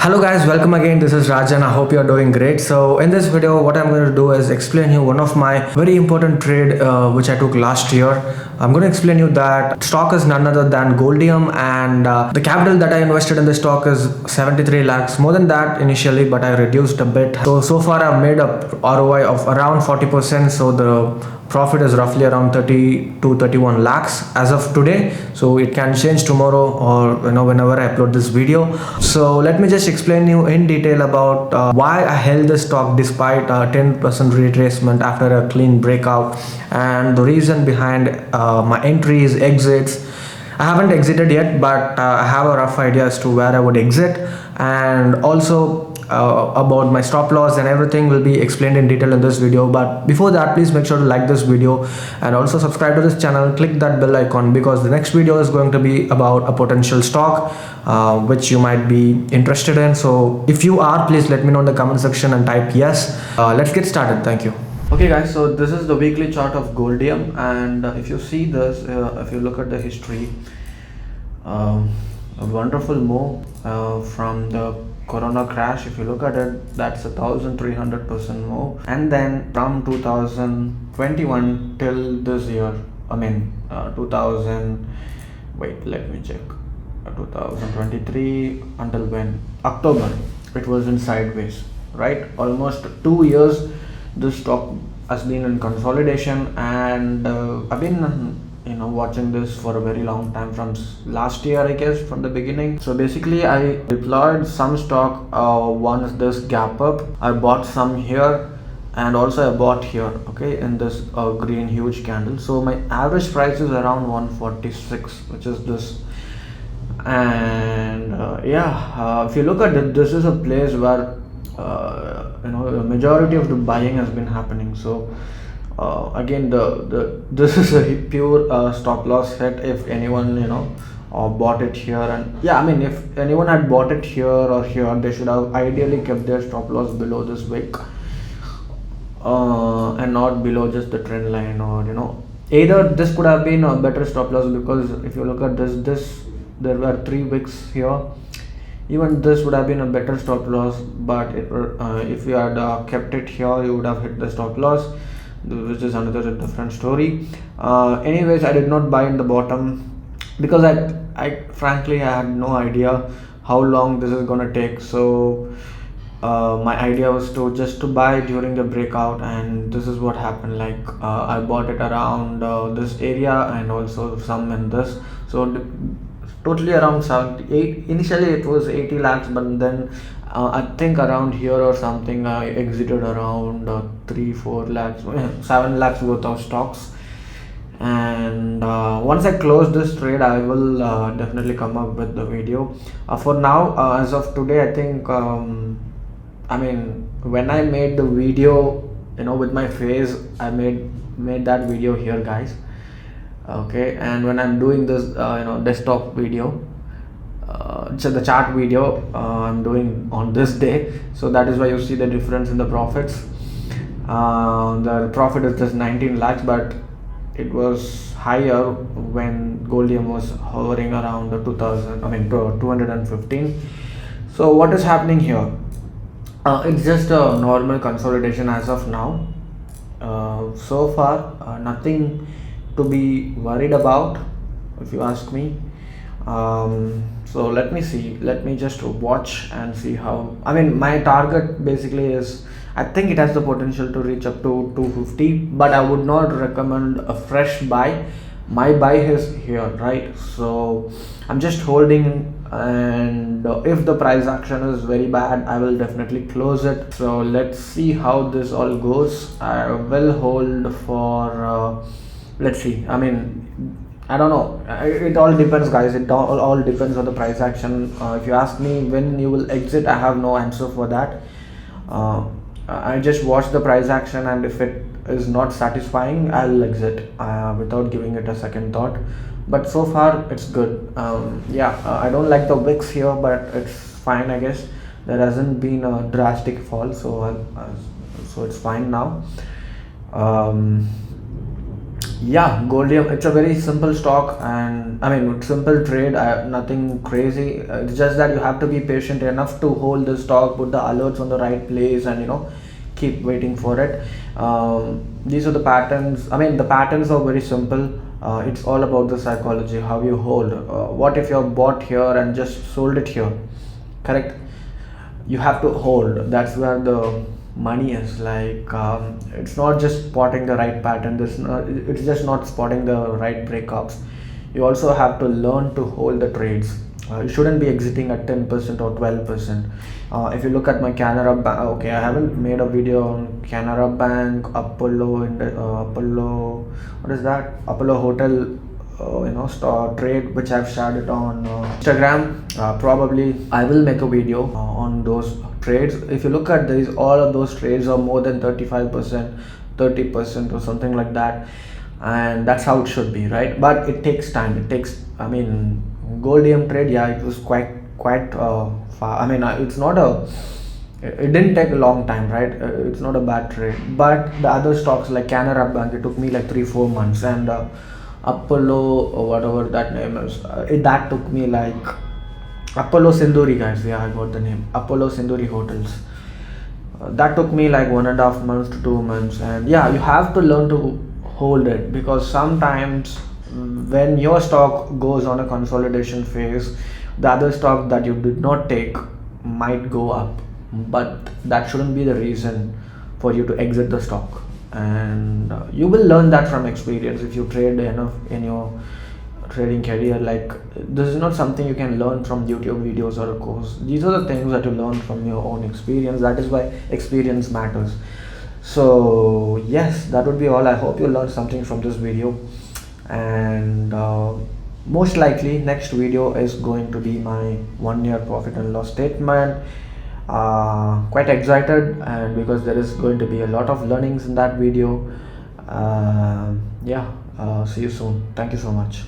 Hello guys, welcome again. This is Rajan. I hope you are doing great. So in this video, what I'm going to do is explain you one of my very important trade which I took last year. I'm going to explain you that stock is none other than Goldium, and the capital that I invested in the stock is 73 lakhs. More than that initially, but I reduced a bit. So far I've made a ROI of around 40%. So the profit is roughly around 30 to 31 lakhs as of today. So it can change tomorrow or whenever I upload this video. So let me just explain you in detail about why I held the stock despite a 10% retracement after a clean breakout, and the reason behind my entries, exits. I haven't exited yet, but I have a rough idea as to where I would exit, and also about my stop loss and everything will be explained in detail in this video. But before that, please make sure to like this video and also subscribe to this channel. Click that bell icon because the next video is going to be about a potential stock which you might be interested in. So if you are, please let me know in the comment section and type yes. Let's get started. Thank you. Okay guys, so this is the weekly chart of Goldium, and if you see this, if you look at the history, a wonderful move from the corona crash. If you look at it, that's 1,300% move, and then from 2021 till this year, 2000, wait, let me check, 2023 until when? October, it was in sideways, right? Almost 2 years this stock has been in consolidation, and I've been watching this for a very long time, from last year, I guess, from the beginning. So basically I deployed some stock once this gap up. I bought some here, and also I bought here, okay, in this green huge candle. So my average price is around 146, which is this. And if you look at it, this is a place where the majority of the buying has been happening. So again, this is a pure stop loss hit. If anyone bought it here, and if anyone had bought it here or here, they should have ideally kept their stop loss below this wick and not below just the trend line, or either this could have been a better stop loss, because if you look at this there were 3 wicks here. Even this would have been a better stop loss, but if you had kept it here, you would have hit the stop loss, which is another different story. Anyways, I did not buy in the bottom because I frankly I had no idea how long this is gonna take. So my idea was to buy during the breakout, and this is what happened. Like I bought it around this area, and also some in this. So totally around 78. Initially it was 80 lakhs, but then I think around here or something I exited around 3-4 lakhs 7 lakhs worth of stocks. And once I close this trade, I will definitely come up with the video. For now, as of today, I think when I made the video with my face, I made that video here, guys. Okay, and when I'm doing this desktop video, so the chart video I'm doing on this day, so that is why you see the difference in the profits. The profit is just 19 lakhs, but it was higher when Goldium was hovering around the 215. So what is happening here? It's just a normal consolidation as of now. So far nothing to be worried about, if you ask me. So let me just watch and see how. My target basically is, I think it has the potential to reach up to 250, but I would not recommend a fresh buy. My buy is here, right? So I'm just holding, and if the price action is very bad, I will definitely close it. So let's see how this all goes. I will hold for let's see. I don't know, it all depends, guys. It all depends on the price action. If you ask me when you will exit, I have no answer for that. I just watch the price action, and if it is not satisfying, I'll exit without giving it a second thought. But so far it's good. I don't like the wicks here, but it's fine, I guess. There hasn't been a drastic fall, so it's fine now. Yeah, Goldium, it's a very simple stock, and I mean, simple trade, nothing crazy. It's just that you have to be patient enough to hold the stock, put the alerts on the right place, and keep waiting for it. These are the patterns. I mean, the patterns are very simple. It's all about the psychology, how you hold. What if you're bought here and just sold it here? Correct. You have to hold. That's where the money is. Like, it's not just spotting the right pattern. It's just not spotting the right breakups. You also have to learn to hold the trades. You shouldn't be exiting at 10% or 12%. If you look at my Canara Bank, okay, I haven't made a video on Canara Bank, Apollo, Apollo, what is that? Apollo Hotel, store trade, which I've shared it on Instagram. Probably I will make a video on those trades. If you look at these, all of those trades are more than 35%, 30%, or something like that, and that's how it should be, right? But it takes time. It takes, I mean, Goldium trade, yeah, it was quite far. I mean, it's not a it didn't take a long time, right? It's not a bad trade. But the other stocks like Canara Bank, it took me like 3-4 months, and Apollo, or whatever that name is, that took me like Apollo Sinduri, guys. Yeah, I got the name. Apollo Sinduri Hotels. That took me like 1.5 months to 2 months, and yeah, you have to learn to hold it, because sometimes when your stock goes on a consolidation phase, the other stock that you did not take might go up, but that shouldn't be the reason for you to exit the stock. And you will learn that from experience if you trade enough in your trading career. Like, this is not something you can learn from YouTube videos or a course. These are the things that you learn from your own experience. That is why experience matters. So yes, that would be all. I hope you learned something from this video, and most likely next video is going to be my 1 year profit and loss statement. Quite excited, and because there is going to be a lot of learnings in that video. Yeah, see you soon. Thank you so much.